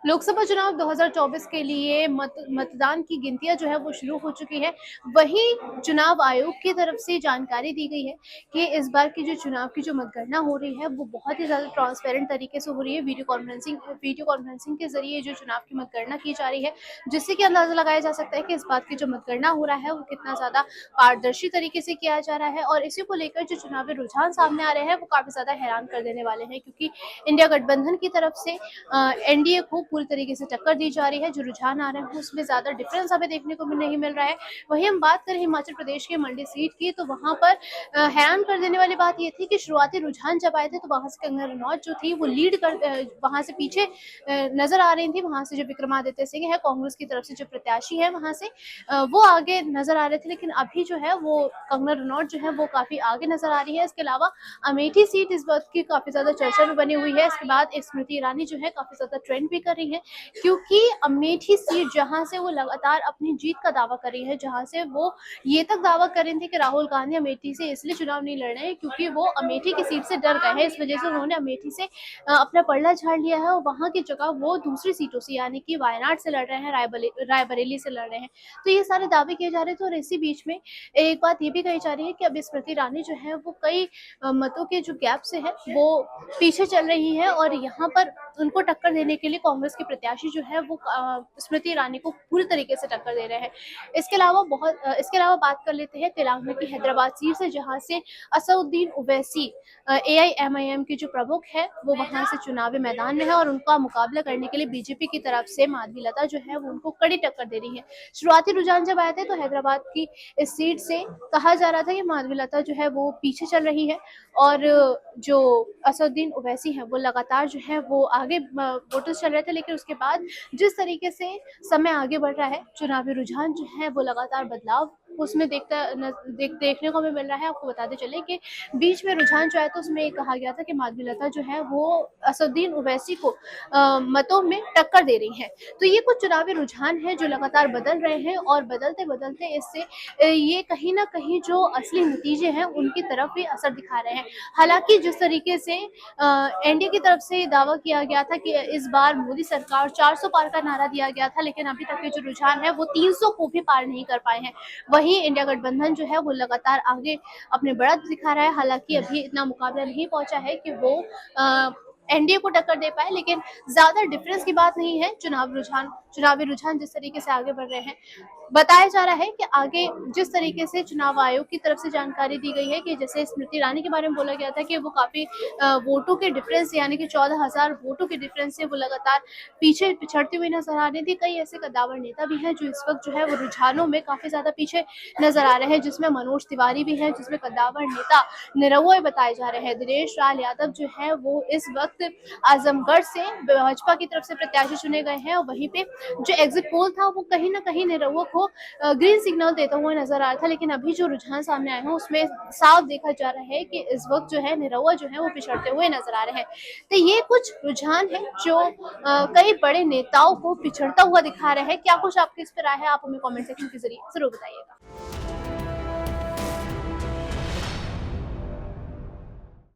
लोकसभा चुनाव 2024 के लिए मतदान की गिनतियां जो है वो शुरू हो चुकी है। वहीं चुनाव आयोग की तरफ से जानकारी दी गई है कि इस बार की जो चुनाव की जो मतगणना हो रही है वो बहुत ही ज़्यादा ट्रांसपेरेंट तरीके से हो रही है। वीडियो कॉन्फ्रेंसिंग के जरिए जो चुनाव की मतगणना की जा रही है, जिससे कि अंदाजा लगाया जा सकता है कि इस बात की जो मतगणना हो रहा है वो कितना ज़्यादा पारदर्शी तरीके से किया जा रहा है। और इसी को लेकर जो चुनावी रुझान सामने आ रहे हैं वो काफ़ी ज़्यादा हैरान कर देने वाले हैं, क्योंकि इंडिया गठबंधन की तरफ से एनडीए को पूरी तरीके से टक्कर दी जा रही है। जो रुझान आ रहे हैं उसमें ज़्यादा डिफरेंस हमें देखने को नहीं मिल रहा है। वहीं हम बात करें हिमाचल प्रदेश के मंडी सीट की, तो वहाँ पर हैरान कर देने वाली बात ये थी कि शुरुआती रुझान जब आए थे तो वहाँ से कंगना रनौत जो थी वो वहाँ से पीछे नजर आ रही थी। वहाँ से जो विक्रमादित्य सिंह है कांग्रेस की तरफ से जो प्रत्याशी है वहाँ से वो आगे नजर आ रहे थे, लेकिन अभी जो है वो कंगना रनौत जो है वो काफी आगे नजर आ रही है। इसके अलावा अमेठी सीट इस बात की काफी ज्यादा चर्चा में बनी हुई है। इसके बाद एक स्मृति ईरानी जो है काफी ज्यादा ट्रेंड भी कर रही है, क्योंकि अमेठी सीट जहां से वो लगातार अपनी जीत का दावा कर रही है, जहां से वो ये तक दावा कर रही थी कि राहुल गांधी अमेठी से इसलिए चुनाव नहीं लड़ रहे हैं क्योंकि वो अमेठी की सीट से डर गए हैं। इस वजह से उन्होंने अमेठी से अपना पलड़ा झाड़ लिया है और वहां की जगह वो दूसरी सीटों से यानी कि वायनाड से लड़ रहे हैं, रायबरेली से लड़ रहे हैं। तो ये सारे दावे किए जा रहे थे। और इसी बीच में एक बात ये भी कही जा रही है कि अब स्मृति ईरानी जो है वो कई मतों के जो गैप से है वो पीछे चल रही है, और यहाँ पर उनको टक्कर देने के लिए कांग्रेस के प्रत्याशी जो है वो स्मृति ईरानी को पूरी तरीके से टक्कर दे रहे हैं। इसके अलावा बात कर लेते हैं तेलंगाना की हैदराबाद सीट से, जहां से असदुद्दीन ओवैसी एआईएमआईएम की जो प्रमुख है वो वहां से चुनावी मैदान में है, और उनका मुकाबला करने के लिए बीजेपी की तरफ से माधवीलता जो है वो उनको कड़ी टक्कर दे रही है। शुरुआती रुझान जब आए थे तो हैदराबाद की इस सीट से कहा जा रहा था कि माधवीलता जो है वो पीछे चल रही है, और जो असदुद्दीन ओवैसी है वो लगातार जो है वो आगे वोटर्स चल रहे थे। लेकिन उसके बाद जिस तरीके से समय आगे बढ़ रहा है, चुनावी रुझान जो है वो लगातार बदलाव उसमें देखने को हमें मिल रहा है। आपको बताते चले कि बीच में रुझान जो आया था उसमें कहा गया था कि माधवीलता जो है वो असदुद्दीन ओवैसी को मतों में टक्कर दे रही है। तो ये कुछ चुनावी रुझान है जो लगातार बदल रहे हैं, और बदलते बदलते इससे ये कहीं ना कहीं जो असली नतीजे हैं उनकी तरफ भी असर दिखा रहे हैं। हालांकि जिस तरीके से एनडीए की तरफ से दावा किया गया था कि इस बार मोदी सरकार 400 पार का नारा दिया गया था, लेकिन अभी तक के जो रुझान है वो 300 को भी पार नहीं कर पाए हैं। वहीं इंडिया गठबंधन जो है वो लगातार आगे अपने बढ़त दिखा रहा है। हालांकि अभी इतना मुकाबला नहीं पहुंचा है कि वो एनडीए को टक्कर दे पाए, लेकिन ज्यादा डिफरेंस की बात नहीं है। चुनावी रुझान जिस तरीके से आगे बढ़ रहे हैं, बताया जा रहा है कि आगे जिस तरीके से चुनाव आयोग की तरफ से जानकारी दी गई है कि जैसे स्मृति ईरानी के बारे में बोला गया था कि वो काफी वोटों के डिफरेंस यानी कि 14,000 वोटों के डिफरेंस से वो लगातार पीछे पिछड़ती हुई नजर आ रही थी। कई ऐसे कद्दावर नेता भी हैं जो इस वक्त जो है वो रुझानों में काफी ज्यादा पीछे नजर आ रहे हैं, जिसमें मनोज तिवारी भी है, जिसमें कद्दावर नेता निरहुआ बताए जा रहे हैं। दिनेश लाल यादव जो है वो इस वक्त आजमगढ़ से भाजपा की तरफ से प्रत्याशी चुने गए हैं, और वहीं पे जो एग्जिट पोल था वो कहीं ना कहीं निरहुआ को ग्रीन सिग्नल देता हुआ नजर आ रहा था। लेकिन अभी जो रुझान सामने आए हैं उसमें साफ देखा जा रहा है कि इस वक्त जो है निरहुआ जो है वो पिछड़ते हुए नजर आ रहे हैं। तो ये कुछ रुझान है जो कई बड़े नेताओं को पिछड़ता हुआ दिखा रहे हैं। क्या कुछ आपकी इस पर राय है, आप हमें कमेंट सेक्शन के जरिए जरूर बताइएगा।